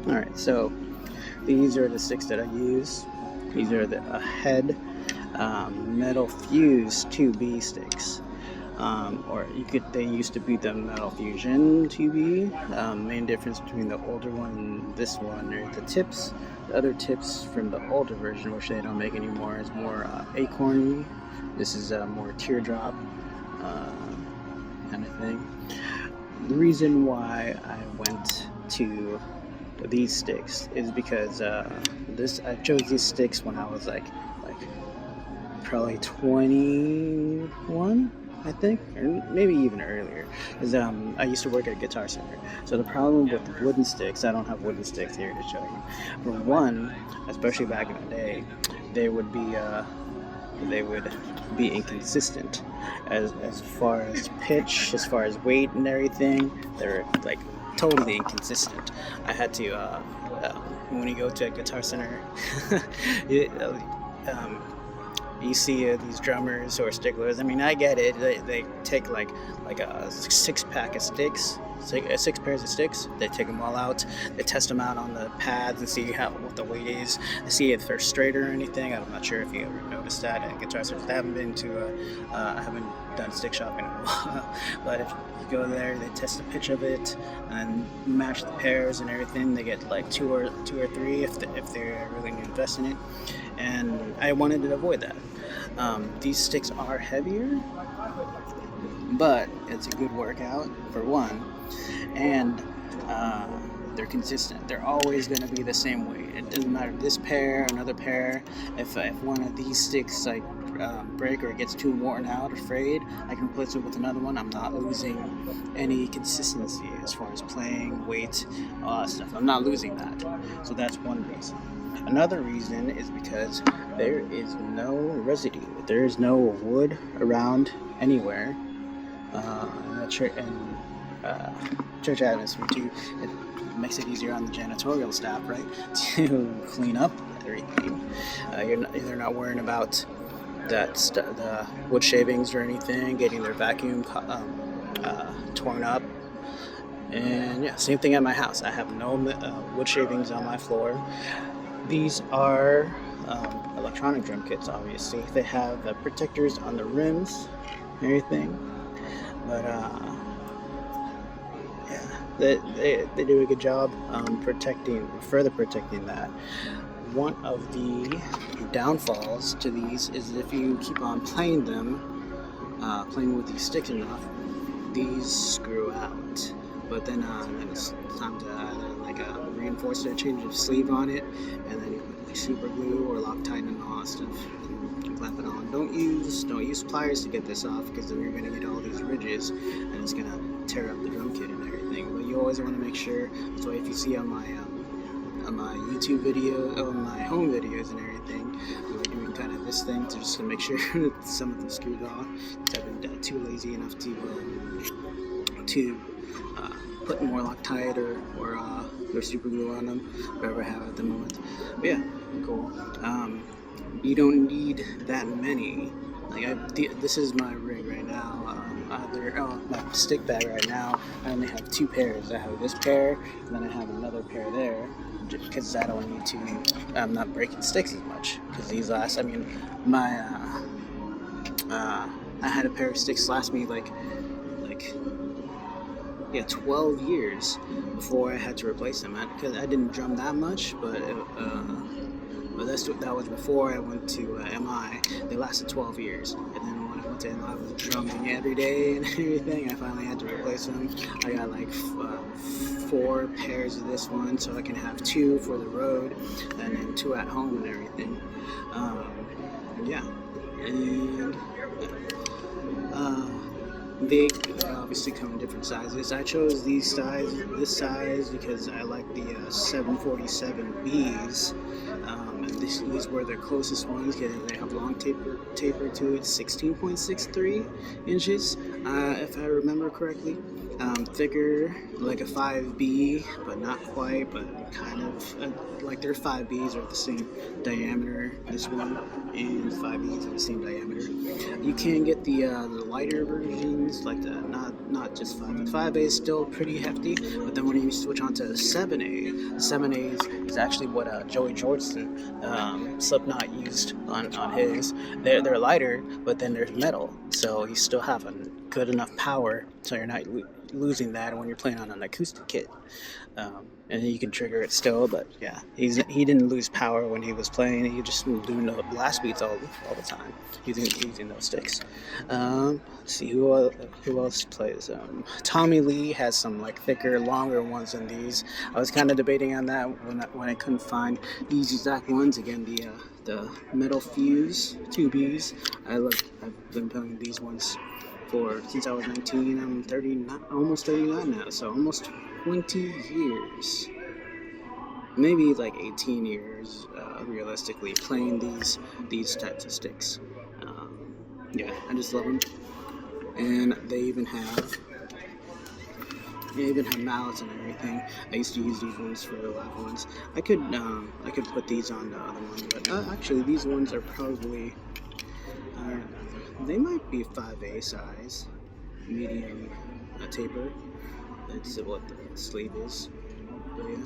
Alright, so these are the sticks that I use. These are the Ahead Metal Fuse 2B sticks. They used to be the Metal Fusion 2B. Main difference between the older one and this one are the tips. The other tips from the older version, which they don't make anymore, is more acorny. This is more teardrop kind of thing. The reason why I went to these sticks is because I chose these sticks when I was like probably 21, I think, or maybe even earlier, because I used to work at a Guitar Center. So the problem with the wooden sticks, I don't have wooden sticks here to show you. For one, especially back in the day, they would be inconsistent as far as pitch, as far as weight and everything. They're like totally inconsistent. I had to when you go to a Guitar Center, you see these drummers or sticklers. I mean, I get it. They take like a 6-pack of sticks, 6 pairs of sticks. They take them all out. They test them out on the pads and see what the weight is. They see if they're straight or anything. I'm not sure if you ever noticed that at Guitar Center. I haven't done stick shopping in a while, but if you go there, they test the pitch of it and match the pairs and everything. They get like two or three if they're really going to invest in it. And I wanted to avoid that. These sticks are heavier, but it's a good workout for one, and they're consistent. They're always going to be the same weight. It doesn't matter this pair, another pair. If one of these sticks break or gets too worn out or frayed, I can replace it with another one. I'm not losing any consistency as far as playing, weight, stuff. I'm not losing that. So that's one reason. Another reason is because there is no residue. There is no wood around anywhere. Church atmosphere too. It makes it easier on the janitorial staff, right, to clean up everything. They're not worrying about the wood shavings or anything, getting their vacuum torn up. And yeah, same thing at my house. I have no wood shavings on my floor. These are electronic drum kits, obviously. They have protectors on the rims and everything. But yeah, they do a good job further protecting that. One of the downfalls to these is if you keep on playing with these sticks enough, these screw out. But then it's time to reinforce it, change the sleeve on it, and then you put like super glue or Loctite and all that stuff and clamp it on. Don't use pliers to get this off, because then you're going to get all these ridges and it's going to tear up the drum kit and everything. But you always want to make sure. That's why if you see on my YouTube video, on my home videos and everything, we're doing kind of this thing just to make sure that some of them screwed off. I've been too lazy enough to put more Loctite or super glue on them, whatever I have at the moment. But yeah, cool. You don't need that many. This is my rig right now. My stick bag right now. I only have 2 pairs. I have this pair, and then I have another pair there, because I don't need to. I'm not breaking sticks as much, because these last. I mean, I had a pair of sticks last me 12 years before I had to replace them. Because I didn't drum that much, but that was before I went to MI. They lasted 12 years, and then when I went to MI, I was drumming every day and everything. I finally had to replace them. I got 4 pairs of this one, so I can have 2 for the road, and then 2 at home and everything. They obviously come in different sizes. I chose this size because I like the 747Bs. These were the closest ones, because they have long taper to it, 16.63 inches, if I remember correctly. thicker, like a 5B, but not quite, but kind of like their 5Bs are the same diameter. This one and 5Bs are the same diameter. You can get the lighter versions, like the not just 5. The 5A is still pretty hefty, but then when you switch on to 7A, the 7As is actually what Joey Jordison, Slipknot used on his. They're lighter, but then there's metal, so you still have a good enough power, so you're not losing that when you're playing on an acoustic kit. And you can trigger it still, but yeah, he didn't lose power when he was playing. He just was doing the blast beats all the time using those sticks. Let's see who else plays. Tommy Lee has some like thicker, longer ones than these. I was kind of debating on that when I couldn't find these exact ones. Again, the metal fuse 2Bs. I've been playing these ones since I was 19. I'm 39, almost 39 now, so almost 20 years, maybe like 18 years, realistically, playing these types of sticks. Yeah, I just love them, and they even have mallets and everything. I used to use these ones for the live ones. I could put these on the other one, but actually these ones are probably they might be 5A size, medium taper. That's what the sleeve is. But yeah.